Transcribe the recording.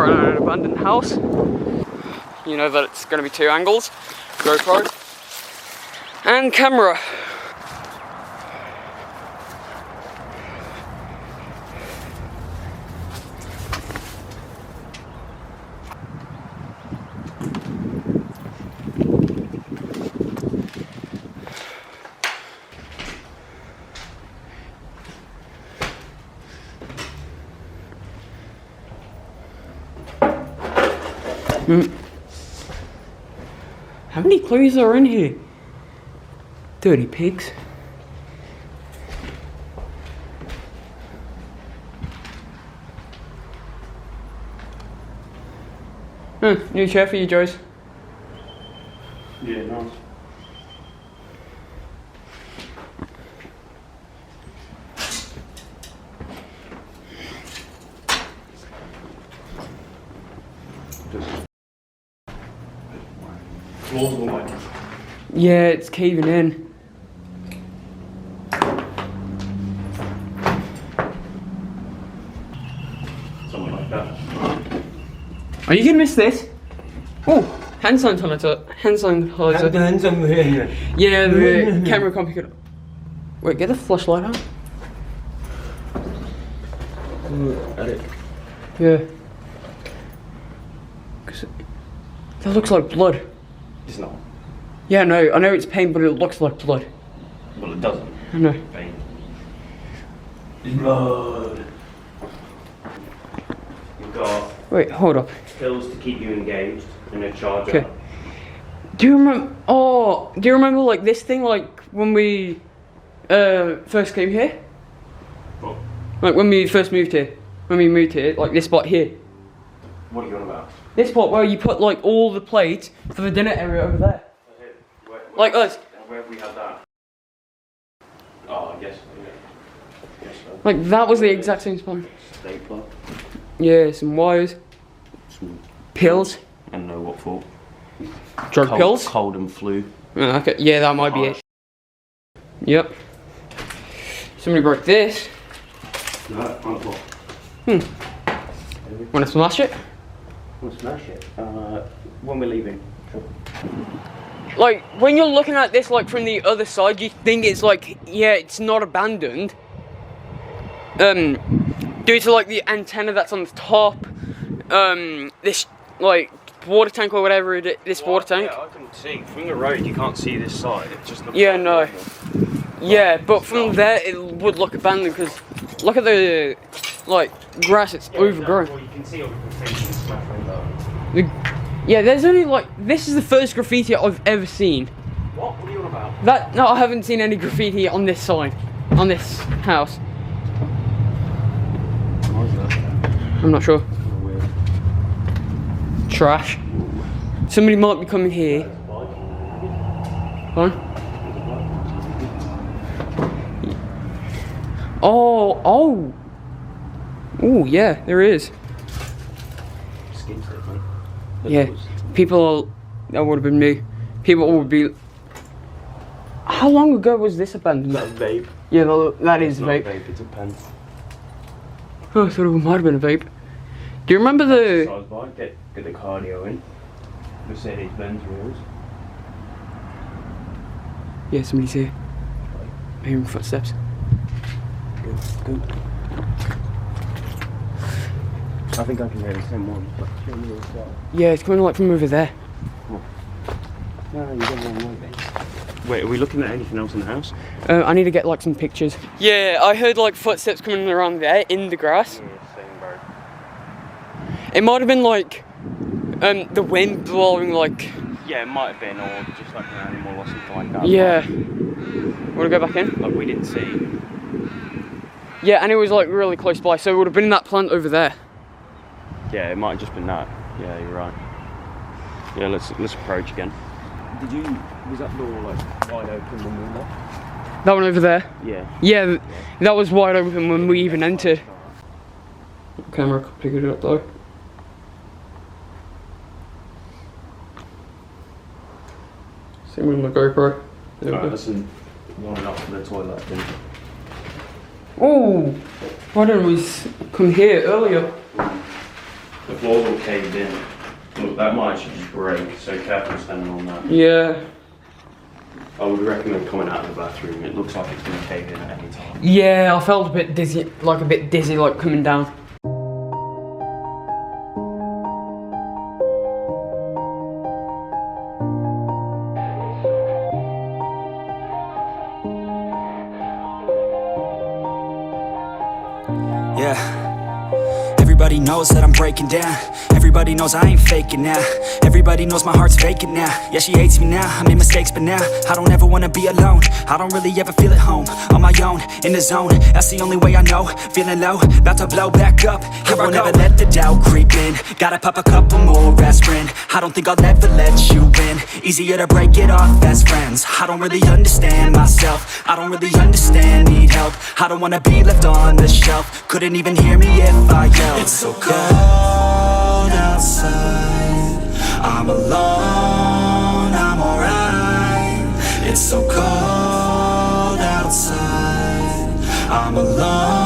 we're at an abandoned house. You know that it's going to be 2 angles, GoPro and camera. How many clues are in here? Dirty pigs. New chair for you, Joyce. Yeah, nice. Plausible, mate. Yeah, it's caving in. Something like that. Are you gonna miss this? Oh, hand sanitizer. Hand sanitizer. Hands over here. Yeah, the camera can't pick it up. Wait, get the flashlight out. At it. Yeah. 'Cause that looks like blood. It's not. Yeah, no, I know it's paint, but it looks like blood. Well, it doesn't. I know. Pain. It's blood. You've got Wait, hold up. pills to keep you engaged and a charger. Okay. Do you remember? Oh, do you remember like this thing, like when we first came here? What? Like when we first moved here. When we moved here, like this spot here. What are you on about? This spot where you put like all the plates for the dinner area over there. Where, Like us. Where have we had that? Oh, I guess. Yeah. Yes, so. Like that was the exact same spot. Stapler. Yeah, some wires, Some pills, and know what for. drug pills. Cold and flu. Oh, okay, yeah, that might be it. Yep. Somebody broke this. No, on the floor. Wanna smash it? We'll smash it. When we're leaving. Sure. Like, when you're looking at this, like, from the other side, you think it's like, yeah, it's not abandoned. Due to, like, the antenna that's on the top, this, like, water tank or whatever it is, this water tank. Yeah, I can see. From the road, you can't see this side. It just looks Yeah, like no. normal. Yeah, but from there, it would look abandoned, because look at the, like, grass, it's overgrown. Well, you can see all the graffiti smattering down. Yeah, there's only, like, this is the first graffiti I've ever seen. What? What are you on about? That, no, I haven't seen any graffiti on this side, on this house. What is that? I'm not sure. Weird. Trash. Somebody might be coming here. Huh? Oh. Oh, yeah, there is. Skin stick, mate. Yeah, people, that would have been me. People would be. How long ago was this abandoned? That's vape. Yeah, that is It's not vape. vape, it's a pen. Oh, I thought it might have been a vape. Do you remember the? Size bike, get the cardio in. Mercedes Benz wheels. Yeah, somebody's here. Hearing footsteps. Good. I think I can hear the same one, but show me as well. Yeah, it's coming like from over there. No, you don't want to wait. Wait, are we looking at anything else in the house? I need to get like some pictures. Yeah, I heard like footsteps coming around there in the grass. Yeah, same bro. It might have been like the wind blowing like. Yeah, it might have been, or just like an animal or something like that. Yeah. Want to go back in? Like we didn't see. Yeah, and it was like really close by, so it would have been in that plant over there. Yeah, it might have just been that. Yeah, you're right. Yeah, let's approach again. Was that door like wide open when we left? That one over there? Yeah. Yeah, that was wide open when we even entered. Camera could pick it up though. Same with my GoPro. There we Alright, go. listen. Warming up for the toilet, I think. Oh, why didn't we come here earlier? The floor's all caved in. Look, that might actually just break, so careful standing on that. Yeah. I would recommend coming out of the bathroom. It looks like it's going to cave in at any time. Yeah, I felt a bit dizzy, like coming down. Yeah. Everybody knows that I'm breaking down. Everybody knows I ain't faking now. Everybody knows my heart's vacant now. Yeah, she hates me now, I made mistakes but now I don't ever wanna be alone. I don't really ever feel at home. On my own, in the zone, that's the only way I know. Feeling low, about to blow back up. Here I won't ever let the doubt creep in. Gotta pop a couple more aspirin. I don't think I'll ever let you in. Easier to break it off best friends. I don't really understand myself. I don't really understand, need help. I don't wanna be left on the shelf. Couldn't even hear me if I yelled. It's so cold outside. I'm alone, I'm alright. It's so cold outside. I'm alone.